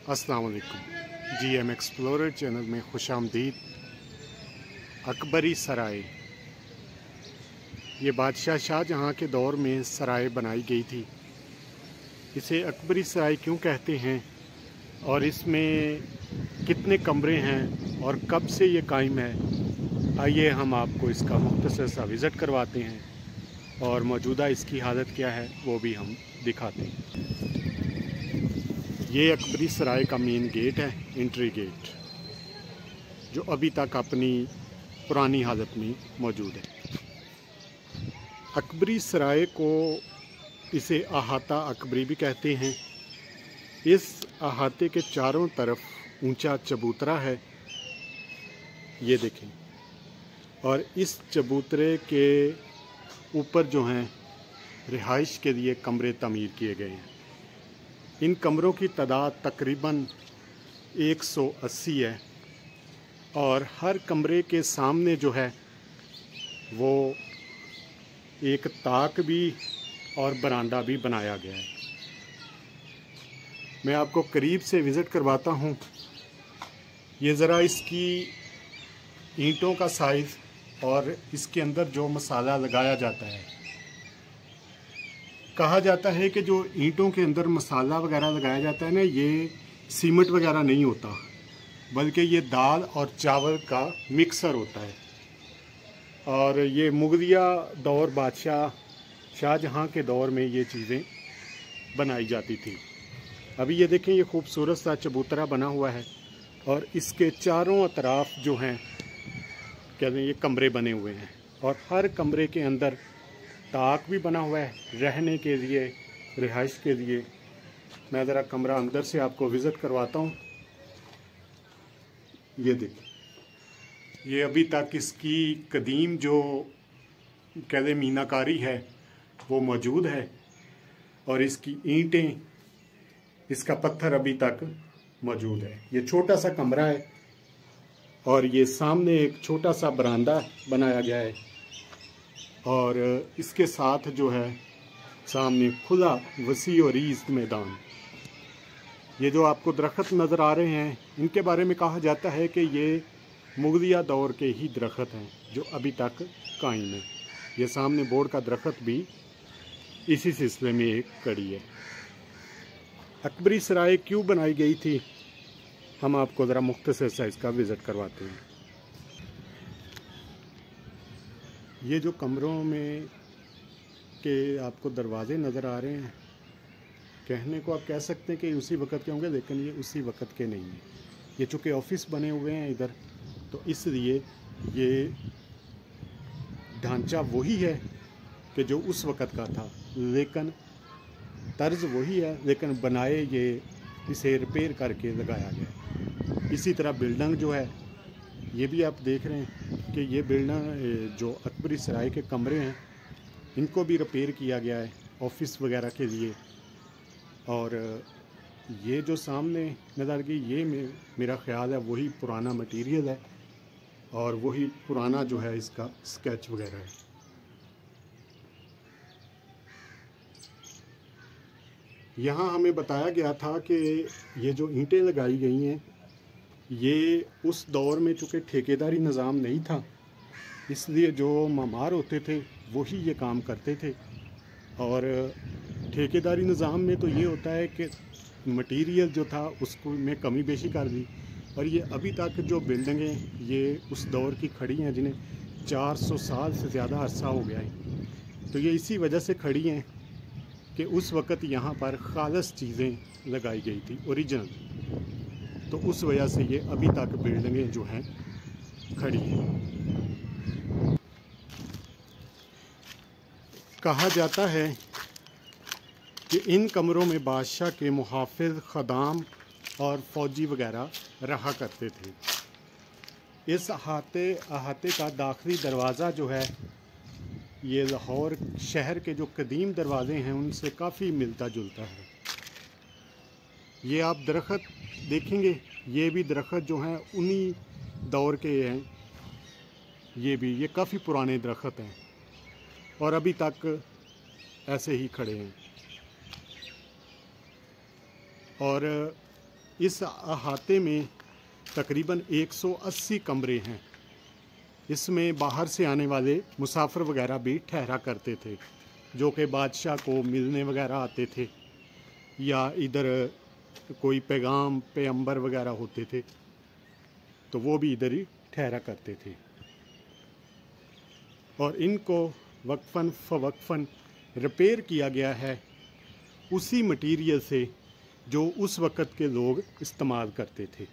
अस्सलाम वालेकुम। GM explorer channel में खुशामदीद। अकबरी सराय, ये बादशाह शाहजहाँ के दौर में सराय बनाई गई थी। इसे अकबरी सराय क्यों कहते हैं और इसमें कितने कमरे हैं और कब से ये कायम है, आइए हम आपको इसका मुख्तसर सा विज़िट करवाते हैं और मौजूदा इसकी हालत क्या है वो भी हम दिखाते हैं। ये अकबरी सराय का मेन गेट है, एंट्री गेट, जो अभी तक अपनी पुरानी हालत में मौजूद है। अकबरी सराय को इसे अहाता अकबरी भी कहते हैं। इस अहाते के चारों तरफ ऊंचा चबूतरा है, ये देखें, और इस चबूतरे के ऊपर जो हैं रिहाइश के लिए कमरे तमीर किए गए हैं। इन कमरों की तादाद तकरीबन 180 है और हर कमरे के सामने जो है वो एक ताक भी और बरांडा भी बनाया गया है। मैं आपको करीब से विज़िट करवाता हूँ। ये ज़रा इसकी ईंटों का साइज़ और इसके अंदर जो मसाला लगाया जाता है, कहा जाता है कि जो ईंटों के अंदर मसाला वगैरह लगाया जाता है ना, ये सीमेंट वगैरह नहीं होता, बल्कि ये दाल और चावल का मिक्सर होता है। और ये मुगलिया दौर बादशाह शाहजहाँ के दौर में ये चीज़ें बनाई जाती थी। अभी ये देखें, ये खूबसूरत सा चबूतरा बना हुआ है और इसके चारों अतराफ जो हैं कहते हैं ये कमरे बने हुए हैं और हर कमरे के अंदर ताक भी बना हुआ है रहने के लिए, रिहाइश के लिए। मैं ज़रा कमरा अंदर से आपको विज़िट करवाता हूँ। ये देखिए, ये अभी तक इसकी कदीम जो कहते मीनाकारी है वो मौजूद है और इसकी ईंटें, इसका पत्थर अभी तक मौजूद है। ये छोटा सा कमरा है और ये सामने एक छोटा सा बरामदा बनाया गया है और इसके साथ जो है सामने खुला वसी और ईज़ मैदान। ये जो आपको दरख्त नज़र आ रहे हैं, इनके बारे में कहा जाता है कि ये मुगलिया दौर के ही दरख्त हैं जो अभी तक कायम है। ये सामने बोर्ड का दरख्त भी इसी सिलसिले में एक कड़ी है। अकबरी सराय क्यों बनाई गई थी, हम आपको ज़रा मुख्तसर सा इसका विज़िट करवाते हैं। ये जो कमरों में के आपको दरवाज़े नज़र आ रहे हैं, कहने को आप कह सकते हैं कि उसी वक़्त के होंगे, लेकिन ये उसी वक़्त के नहीं हैं। ये चूँकि ऑफिस बने हुए हैं इधर, तो इसलिए ये ढांचा वही है कि जो उस वक़्त का था, लेकिन तर्ज वही है, लेकिन बनाए ये इसे रिपेयर करके लगाया गया। इसी तरह बिल्डिंग जो है, ये भी आप देख रहे हैं कि ये बिल्डिंग जो अकबरी सराय के कमरे हैं, इनको भी रिपेयर किया गया है ऑफिस वगैरह के लिए। और ये जो सामने नज़र की, ये मेरा ख़्याल है वही पुराना मटेरियल है और वही पुराना जो है इसका स्केच वगैरह है। यहाँ हमें बताया गया था कि ये जो ईंटें लगाई गई हैं, ये उस दौर में चूँकि ठेकेदारी निज़ाम नहीं था, इसलिए जो मामार होते थे वही ये काम करते थे। और ठेकेदारी निज़ाम में तो ये होता है कि मटेरियल जो था उसको में कमी बेशी कर दी। और ये अभी तक जो बिल्डिंगें ये उस दौर की खड़ी हैं, जिन्हें 400 साल से ज़्यादा अरसा हो गया है, तो ये इसी वजह से खड़ी हैं कि उस वक़्त यहाँ पर खालस चीज़ें लगाई गई थी, ओरिजिनल। तो उस वजह से ये अभी तक बिल्डिंगें जो हैं खड़ी हैं। कहा जाता है कि इन कमरों में बादशाह के मुहाफ़िज़, ख़दाम और फ़ौजी वगैरह रहा करते थे। इस अहाते का दाखिली दरवाज़ा जो है, ये लाहौर शहर के जो कदीम दरवाज़े हैं उनसे काफ़ी मिलता जुलता है। ये आप दरख्त देखेंगे, ये भी दरख्त जो हैं उन्हीं दौर के हैं। ये काफ़ी पुराने दरख्त हैं और अभी तक ऐसे ही खड़े हैं। और इस अहाते में तकरीबन 180 कमरे हैं। इसमें बाहर से आने वाले मुसाफिर वगैरह भी ठहरा करते थे, जो कि बादशाह को मिलने वगैरह आते थे, या इधर कोई पैगाम पैगंबर वगैरह होते थे तो वो भी इधर ही ठहरा करते थे। और इनको वक्फन फ़वक्फन रिपेयर किया गया है उसी मटीरियल से जो उस वक़्त के लोग इस्तेमाल करते थे।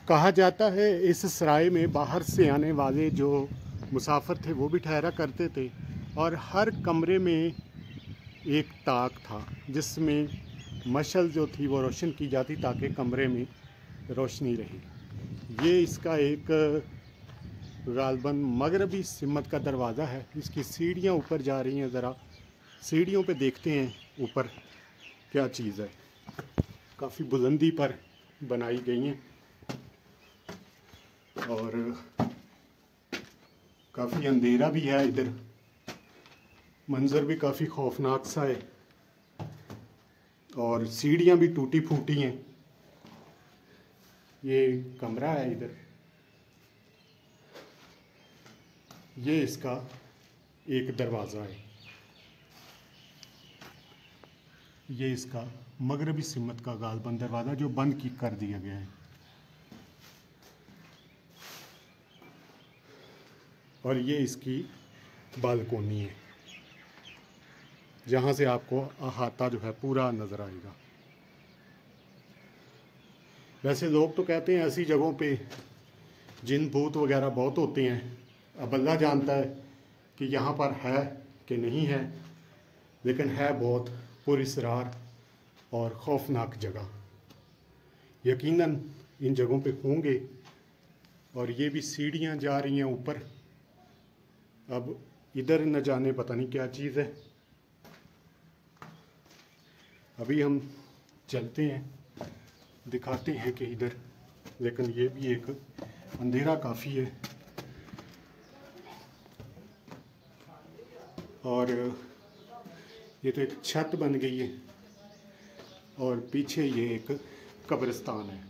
कहा जाता है इस सराय में बाहर से आने वाले जो मुसाफिर थे वो भी ठहरा करते थे, और हर कमरे में एक ताक था जिसमें मशल जो थी वो रोशन की जाती ताकि कमरे में रोशनी रहे। ये इसका एक गालबन मगरबी सिमत का दरवाज़ा है। इसकी सीढ़ियाँ ऊपर जा रही हैं, ज़रा सीढ़ियों पे देखते हैं ऊपर क्या चीज़ है। काफ़ी बुलंदी पर बनाई गई हैं और काफ़ी अंधेरा भी है इधर, मंज़र भी काफ़ी खौफनाक सा है और सीढ़ियाँ भी टूटी फूटी हैं। ये कमरा है इधर, ये इसका एक दरवाज़ा है। ये इसका मगरबी सिमत का गालबन दरवाज़ा जो बंद कर दिया गया है। और ये इसकी बालकोनी है जहाँ से आपको अहाता जो है पूरा नज़र आएगा। वैसे लोग तो कहते हैं ऐसी जगहों पे जिन भूत वगैरह बहुत होते हैं, अब अल्लाह जानता है कि यहाँ पर है कि नहीं है, लेकिन है बहुत पुरअसरार और खौफनाक जगह। यकीनन इन जगहों पे होंगे। और ये भी सीढ़ियाँ जा रही हैं ऊपर। अब इधर न जाने पता नहीं क्या चीज़ है। अभी हम चलते हैं, दिखाते हैं कि इधर, लेकिन ये भी एक अंधेरा काफ़ी है। और ये तो एक छत बन गई है और पीछे ये एक कब्रिस्तान है।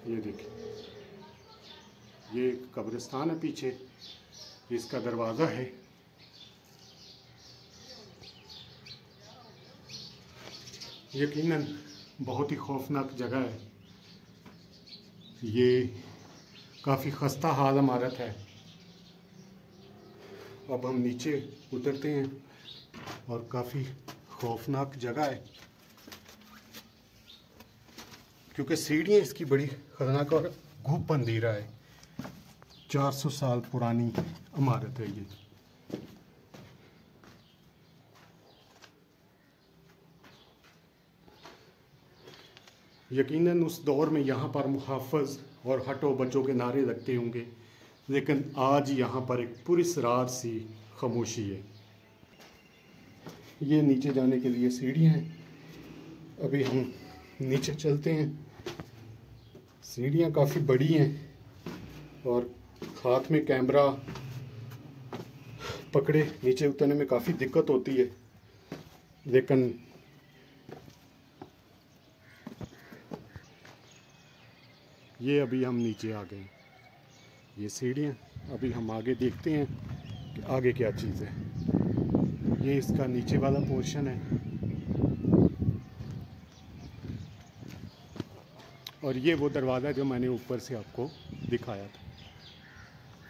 ये देखिए, ये एक कब्रिस्तान है पीछे, इसका दरवाज़ा है। यकीनन बहुत ही खौफनाक जगह है। ये काफ़ी खस्ता हाल इमारत है। अब हम नीचे उतरते हैं और काफ़ी खौफनाक जगह है क्योंकि सीढ़ियाँ इसकी बड़ी खतरनाक और घुप अंधेरा है। 400 साल पुरानी इमारत है ये। यकीनन उस दौर में यहाँ पर मुहाफ़िज़ और हटो बचो के नारे लगते होंगे, लेकिन आज यहाँ पर एक पुरअसरार सी खामोशी है। ये नीचे जाने के लिए सीढ़ियाँ हैं। अभी हम नीचे चलते हैं। सीढ़ियाँ काफ़ी बड़ी हैं और हाथ में कैमरा पकड़े नीचे उतरने में काफ़ी दिक्कत होती है, लेकिन ये अभी हम नीचे आ गए। ये सीढ़ियाँ, अभी हम आगे देखते हैं कि आगे क्या चीज़ है। ये इसका नीचे वाला पोर्शन है और ये वो दरवाज़ा जो मैंने ऊपर से आपको दिखाया था।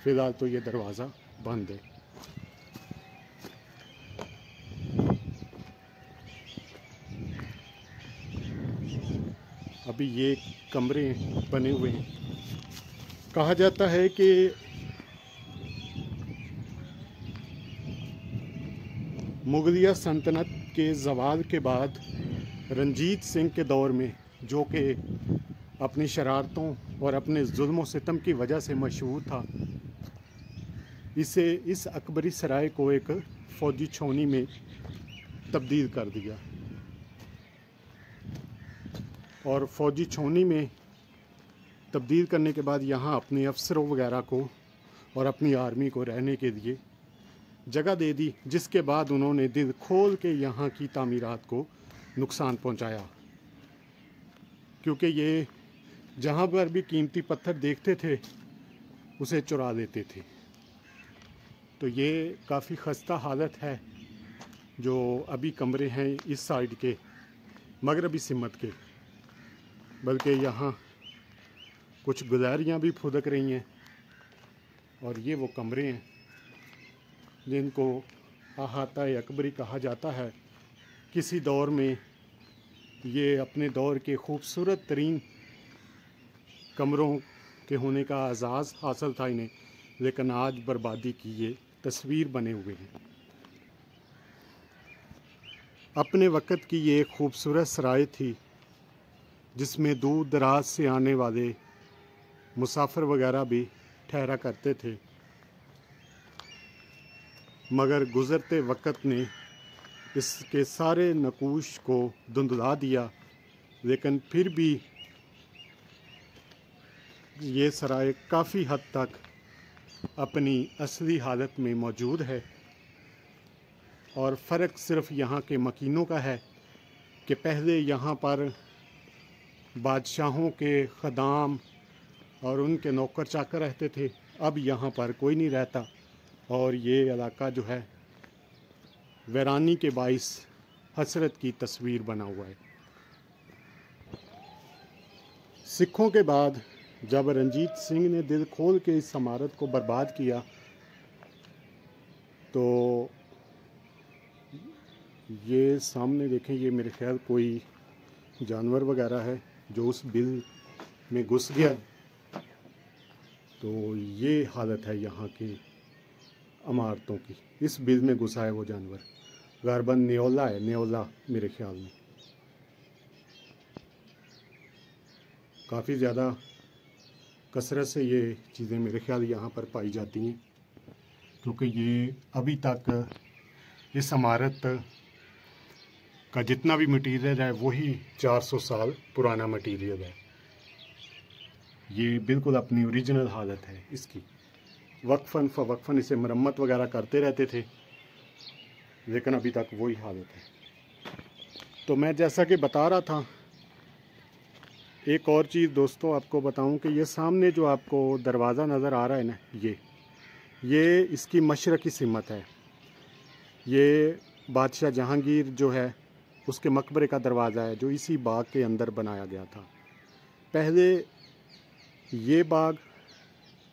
फ़िलहाल तो ये दरवाज़ा बंद है। अभी ये कमरे बने हुए हैं। कहा जाता है कि मुगलिया सल्तनत के ज़वाल के बाद रंजीत सिंह के दौर में, जो कि अपनी शरारतों और अपने जुल्म व सितम की वजह से मशहूर था, इसे इस अकबरी सराय को एक फ़ौजी छावनी में तब्दील कर दिया और फ़ौजी छावनी में तब्दील करने के बाद यहाँ अपने अफसरों वगैरह को और अपनी आर्मी को रहने के लिए जगह दे दी, जिसके बाद उन्होंने दिल खोल के यहाँ की तामीरात को नुकसान पहुँचाया, क्योंकि ये जहाँ पर भी कीमती पत्थर देखते थे उसे चुरा लेते थे। तो ये काफ़ी खस्ता हालत है जो अभी कमरे हैं इस साइड के मगरबी सिमत के, बल्कि यहाँ कुछ गुजारियाँ भी फुदक रही हैं। और ये वो कमरे हैं जिनको अहाता अकबरी कहा जाता है। किसी दौर में ये अपने दौर के खूबसूरत तरीन कमरों के होने का एजाज़ हासिल था इन्हें, लेकिन आज बर्बादी की ये तस्वीर बने हुए हैं। अपने वक़्त की ये एक खूबसूरत सराय थी जिसमें दूर दराज से आने वाले मुसाफिर वगैरह भी ठहरा करते थे, मगर गुज़रते वक़्त ने इसके सारे नकूश को धुंधला दिया। लेकिन फिर भी ये सराय काफ़ी हद तक अपनी असली हालत में मौजूद है। और फ़र्क सिर्फ़ यहाँ के मकीनों का है कि पहले यहाँ पर बादशाहों के ख़दाम और उनके नौकर चाकर रहते थे, अब यहाँ पर कोई नहीं रहता और ये इलाका जो है वीरानी के बाइस हसरत की तस्वीर बना हुआ है। सिखों के बाद जब रंजीत सिंह ने दिल खोल के इस इमारत को बर्बाद किया तो ये सामने देखें, ये मेरे ख्याल कोई जानवर वगैरह है जो उस बिल में घुस गया। तो ये हालत है यहाँ की इमारतों की, इस बिल में घुसा है वो जानवर, गारबन न्योला है, न्योला मेरे ख्याल में। काफ़ी ज़्यादा कसरत से ये चीज़ें मेरे ख्याल यहाँ पर पाई जाती हैं, क्योंकि ये अभी तक इस इमारत का जितना भी मटीरियल है वही 400 साल पुराना मटीरियल है। ये बिल्कुल अपनी ओरिजिनल हालत है इसकी। वक्फन फ़वक्फन इसे मरम्मत वगैरह करते रहते थे, लेकिन अभी तक वही हालत है। तो मैं जैसा कि बता रहा था, एक और चीज़ दोस्तों आपको बताऊं कि ये सामने जो आपको दरवाज़ा नज़र आ रहा है ना, ये इसकी मशरक़ी सिमत है। ये बादशाह जहांगीर जो है उसके मकबरे का दरवाज़ा है जो इसी बाग के अंदर बनाया गया था। पहले ये बाग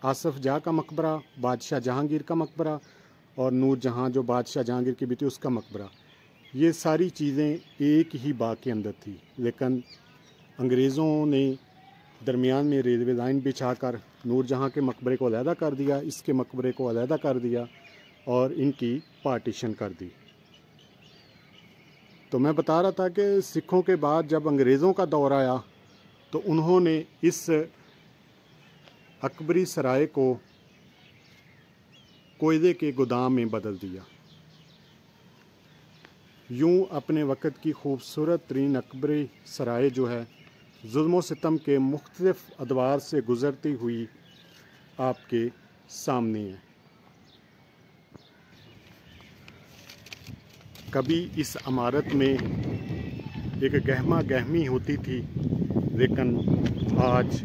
आसफ़ जाह का मकबरा, बादशाह जहांगीर का मकबरा और नूर जहाँ जो बादशाह जहांगीर की बेटी उसका मकबरा, ये सारी चीज़ें एक ही बाग के अंदर थी। लेकिन अंग्रेज़ों ने दरमियान में रेलवे लाइन बिछाकर नूर जहाँ के मकबरे को अलहदा कर दिया, इसके मकबरे को अलहदा कर दिया और इनकी पार्टीशन कर दी। तो मैं बता रहा था कि सिखों के बाद जब अंग्रेज़ों का दौर आया तो उन्होंने इस अकबरी सराय को कोयले के गोदाम में बदल दिया। यूं अपने वक़्त की खूबसूरत तरीन अकबरी सराय जो है जुल्म सितम के मुख्तलिफ अदवार से गुज़रती हुई आपके सामने है। कभी इस इमारत में एक गहमा गहमी होती थी, लेकिन आज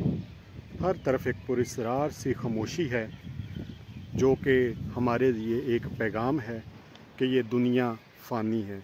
हर तरफ एक पुरस्रार सी खामोशी है, जो कि हमारे लिए एक पैगाम है कि ये दुनिया फ़ानी है।